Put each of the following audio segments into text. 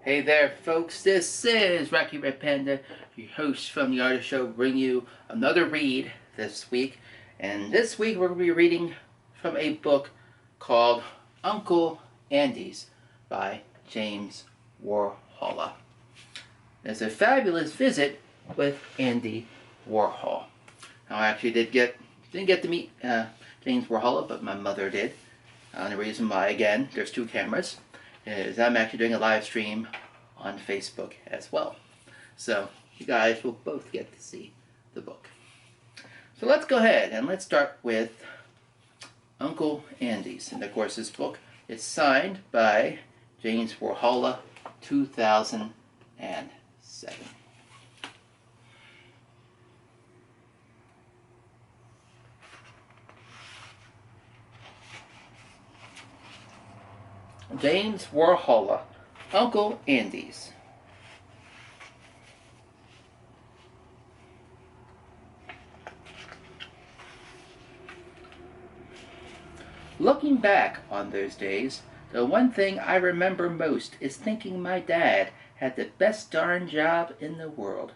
Hey there, folks. This is Rocky Red Panda, your host from the Artist Show, bring you another read this week. And this week we're going to be reading from a book called Uncle Andy's by James Warhola. It's a fabulous visit with Andy Warhol. Now, I actually didn't get to meet James Warhola, but my mother did. And the reason why, again, there's two cameras, is I'm actually doing a live stream on Facebook as well. So you guys will both get to see the book. So let's go ahead and let's start with Uncle Andy's. And of course this book is signed by James Warhola, 2007. James Warhola, Uncle Andy's. Looking back on those days, the one thing I remember most is thinking my dad had the best darn job in the world.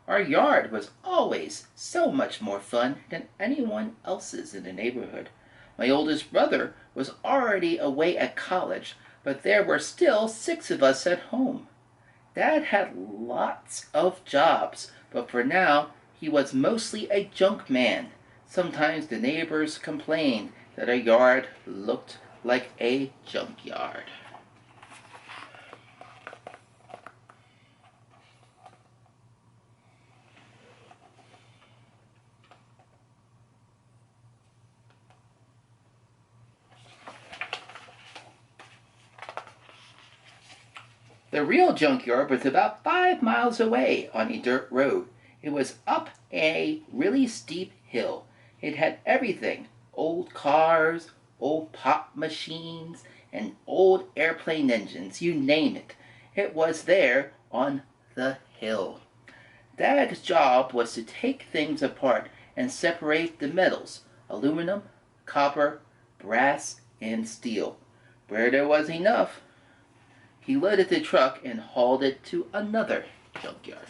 Our yard was always so much more fun than anyone else's in the neighborhood. My oldest brother was already away at college, but there were still 6 of us at home. Dad had lots of jobs, but for now he was mostly a junkman. Sometimes the neighbors complained that our yard looked like a junkyard. The real junkyard was about 5 miles away on a dirt road. It was up a really steep hill. It had everything: old cars, old pop machines, and old airplane engines, you name it. It was there on the hill. Dad's job was to take things apart and separate the metals: aluminum, copper, brass, and steel. Where there was enough, he loaded the truck and hauled it to another junkyard.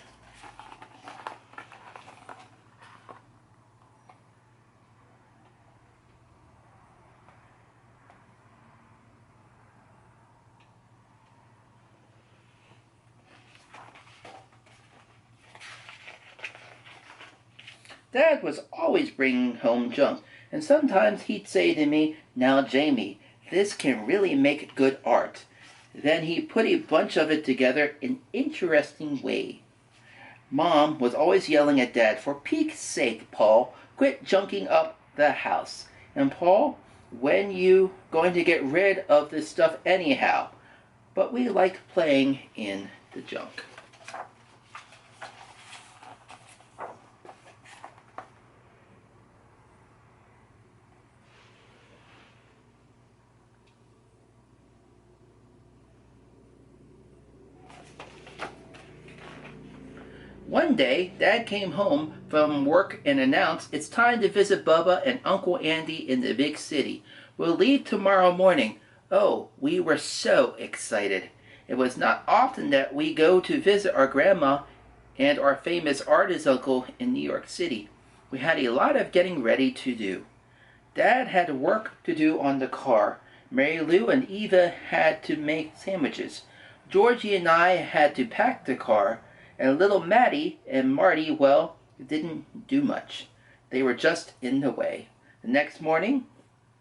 Dad was always bringing home junk, and sometimes he'd say to me, "Now, Jamie, this can really make good art." Then he put a bunch of it together in an interesting way. Mom was always yelling at Dad, "For Pete's sake, Paul, quit junking up the house. And Paul, when you going to get rid of this stuff anyhow?" But we liked playing in the junk. One day, Dad came home from work and announced, "It's time to visit Bubba and Uncle Andy in the big city. We'll leave tomorrow morning." Oh, we were so excited. It was not often that we go to visit our grandma and our famous artist uncle in New York City. We had a lot of getting ready to do. Dad had work to do on the car. Mary Lou and Eva had to make sandwiches. Georgie and I had to pack the car. And little Maddie and Marty, well, didn't do much. They were just in the way. The next morning,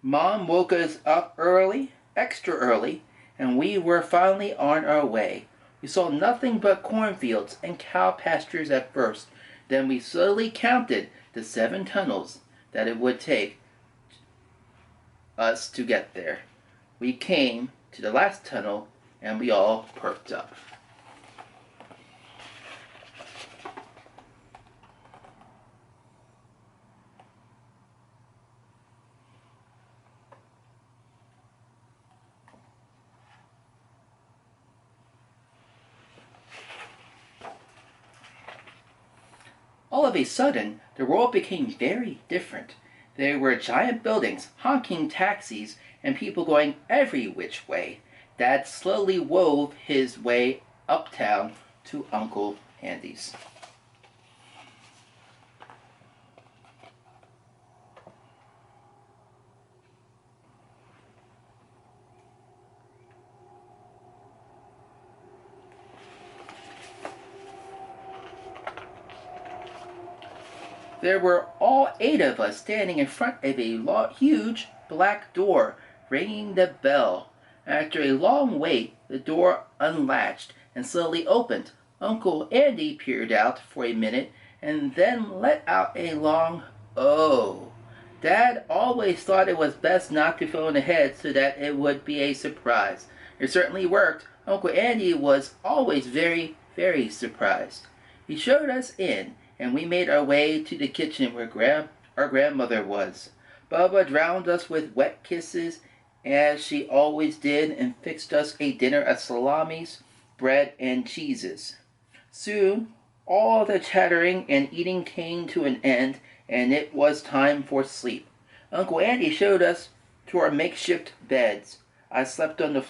Mom woke us up early, extra early, and we were finally on our way. We saw nothing but cornfields and cow pastures at first. Then we slowly counted the 7 tunnels that it would take us to get there. We came to the last tunnel, and we all perked up. All of a sudden, the world became very different. There were giant buildings, honking taxis, and people going every which way. Dad slowly wove his way uptown to Uncle Andy's. There were all 8 of us standing in front of a huge black door, ringing the bell. After a long wait, the door unlatched and slowly opened. Uncle Andy peered out for a minute and then let out a long "oh." Dad always thought it was best not to phone ahead so that it would be a surprise. It certainly worked. Uncle Andy was always very, very surprised. He showed us in, and we made our way to the kitchen where our grandmother was. Bubba drowned us with wet kisses, as she always did, and fixed us a dinner of salamis, bread, and cheeses. Soon, all the chattering and eating came to an end, and it was time for sleep. Uncle Andy showed us to our makeshift beds. I slept on the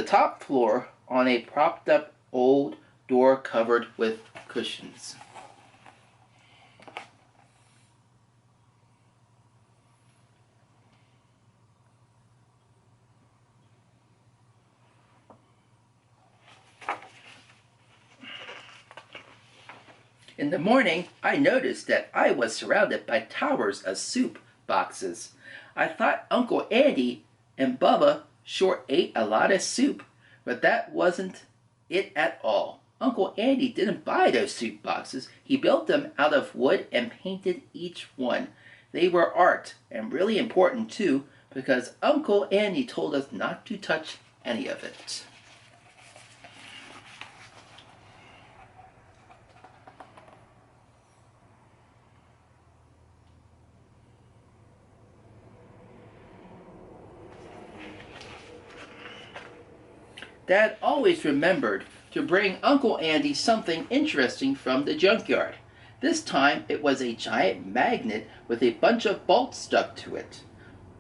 top floor on a propped up old door covered with cushions. In the morning, I noticed that I was surrounded by towers of soup boxes. I thought Uncle Andy and Bubba sure ate a lot of soup, but that wasn't it at all. Uncle Andy didn't buy those soup boxes. He built them out of wood and painted each one. They were art, and really important too, because Uncle Andy told us not to touch any of it. Dad always remembered to bring Uncle Andy something interesting from the junkyard. This time it was a giant magnet with a bunch of bolts stuck to it.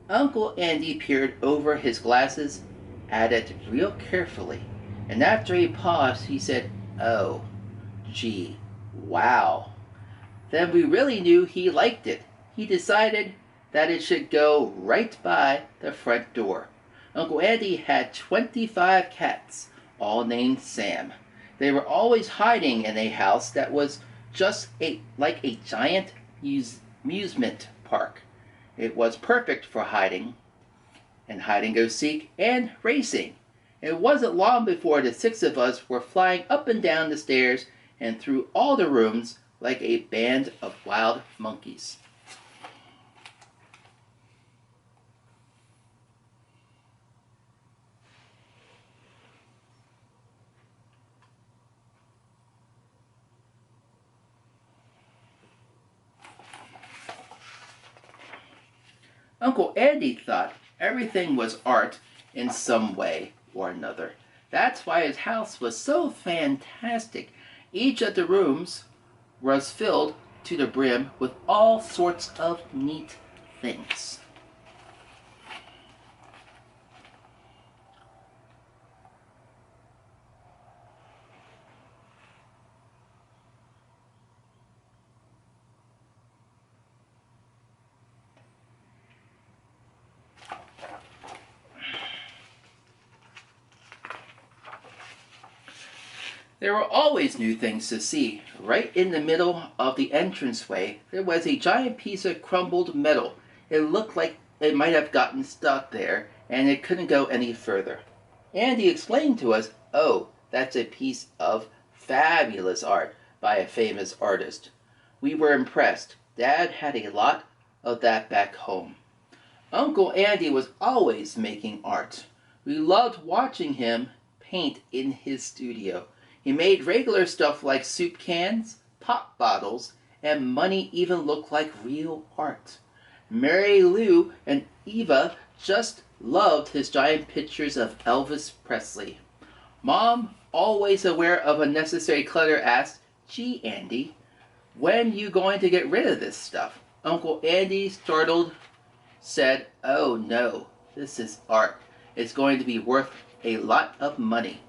Uncle Andy peered over his glasses at it real carefully, and after a pause he said, "Oh, gee, wow." Then we really knew he liked it. He decided that it should go right by the front door. Uncle Andy had 25 cats, all named Sam. They were always hiding in a house that was just like a giant amusement park. It was perfect for hiding, and hide-and-go-seek, and racing. It wasn't long before the 6 of us were flying up and down the stairs and through all the rooms like a band of wild monkeys. Uncle Andy thought everything was art in some way or another. That's why his house was so fantastic. Each of the rooms was filled to the brim with all sorts of neat things. There were always new things to see. Right in the middle of the entranceway, there was a giant piece of crumbled metal. It looked like it might have gotten stuck there, and it couldn't go any further. Andy explained to us, "Oh, that's a piece of fabulous art by a famous artist." We were impressed. Dad had a lot of that back home. Uncle Andy was always making art. We loved watching him paint in his studio. He made regular stuff like soup cans, pop bottles, and money even looked like real art. Mary Lou and Eva just loved his giant pictures of Elvis Presley. Mom, always aware of unnecessary clutter, asked, "Gee, Andy, when you going to get rid of this stuff?" Uncle Andy, startled, said, "Oh no, this is art. It's going to be worth a lot of money."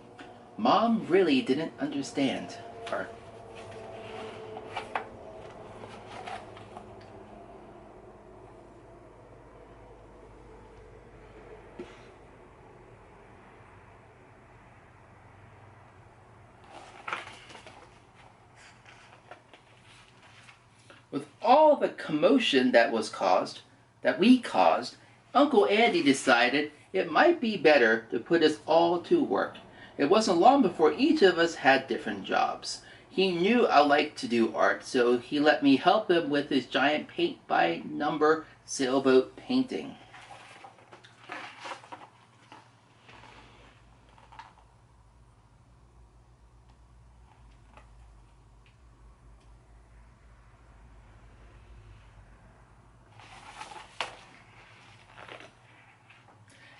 Mom really didn't understand art. With all the commotion that we caused, Uncle Andy decided it might be better to put us all to work. It wasn't long before each of us had different jobs. He knew I liked to do art, so he let me help him with his giant paint-by-number sailboat painting.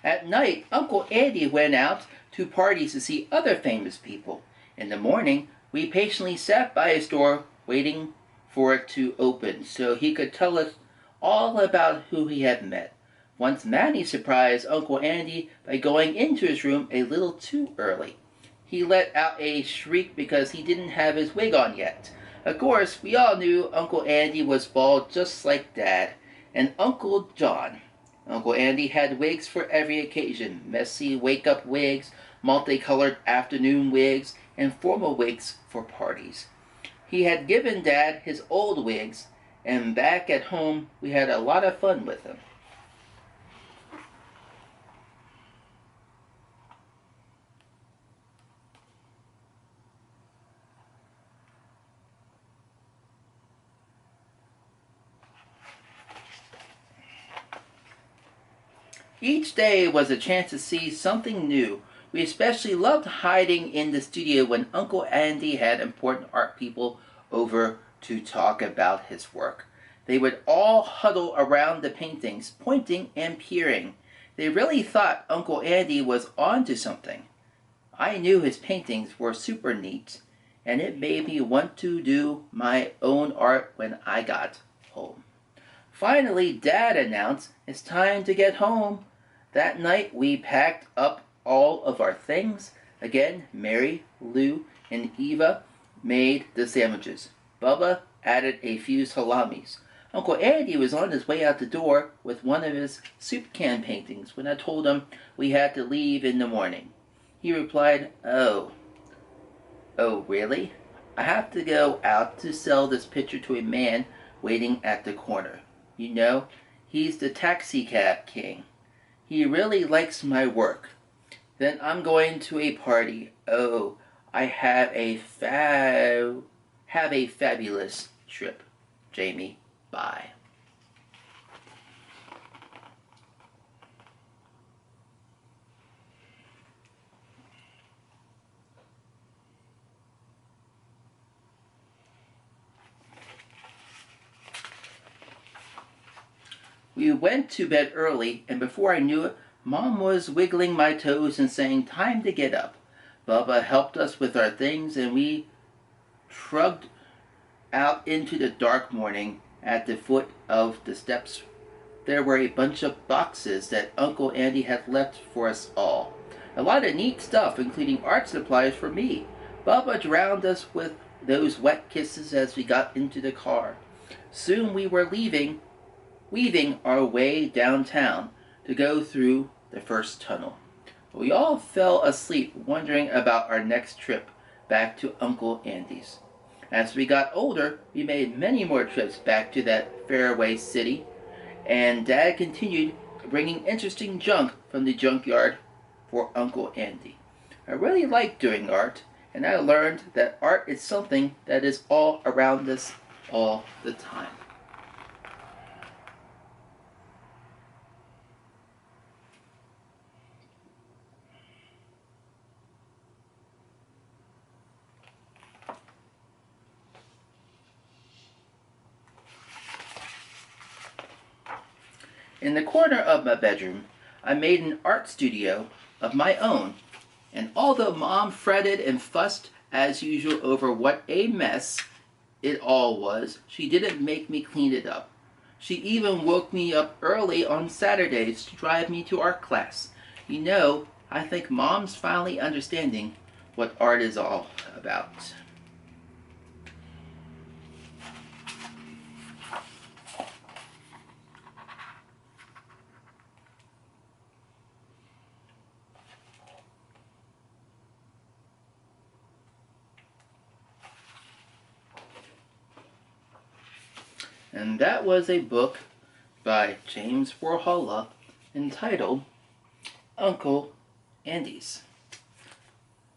At night, Uncle Andy went out to parties to see other famous people. In the morning, we patiently sat by his door waiting for it to open so he could tell us all about who he had met. Once Manny surprised Uncle Andy by going into his room a little too early. He let out a shriek because he didn't have his wig on yet. Of course, we all knew Uncle Andy was bald just like Dad and Uncle John. Uncle Andy had wigs for every occasion: messy wake-up wigs, multicolored afternoon wigs, and formal wigs for parties. He had given Dad his old wigs, and back at home we had a lot of fun with him. Each day was a chance to see something new. We especially loved hiding in the studio when Uncle Andy had important art people over to talk about his work. They would all huddle around the paintings, pointing and peering. They really thought Uncle Andy was onto something. I knew his paintings were super neat, and it made me want to do my own art when I got home. Finally, Dad announced it's time to get home. That night, we packed up all of our things. Again, Mary, Lou, and Eva made the sandwiches. Bubba added a few salamis. Uncle Andy was on his way out the door with one of his soup can paintings when I told him we had to leave in the morning. He replied, Oh, really? I have to go out to sell this picture to a man waiting at the corner. You know, he's the taxi cab king. He really likes my work. Then I'm going to a party. Oh, I have a fabulous trip. Jamie, bye. We went to bed early, and before I knew it, Mom was wiggling my toes and saying, time to get up. Bubba helped us with our things, and we shrugged out into the dark morning. At the foot of the steps, there were a bunch of boxes that Uncle Andy had left for us all. A lot of neat stuff, including art supplies for me. Bubba drowned us with those wet kisses as we got into the car. Soon we were weaving our way downtown to go through the first tunnel. We all fell asleep wondering about our next trip back to Uncle Andy's. As we got older, we made many more trips back to that faraway city, and Dad continued bringing interesting junk from the junkyard for Uncle Andy. I really like doing art, and I learned that art is something that is all around us all the time. In the corner of my bedroom, I made an art studio of my own, and although Mom fretted and fussed as usual over what a mess it all was, she didn't make me clean it up. She even woke me up early on Saturdays to drive me to art class. You know, I think Mom's finally understanding what art is all about. And that was a book by James Warhola entitled Uncle Andy's.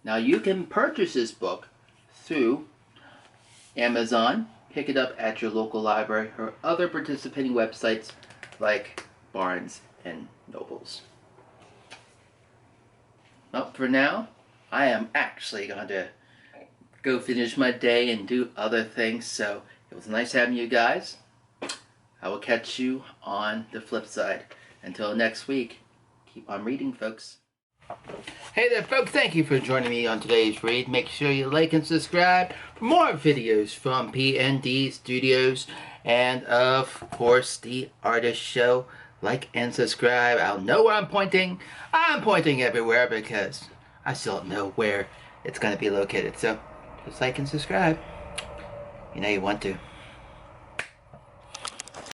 Now you can purchase this book through Amazon, pick it up at your local library, or other participating websites like Barnes and Nobles. Well, for now, I am actually going to go finish my day and do other things, so it was nice having you guys. I will catch you on the flip side. Until next week, keep on reading, folks. Hey there, folks. Thank you for joining me on today's read. Make sure you like and subscribe for more videos from PND Studios and, of course, the Artist Show. Like and subscribe. I'll know where I'm pointing. I'm pointing everywhere because I still don't know where it's going to be located. So, just like and subscribe. You know you want to.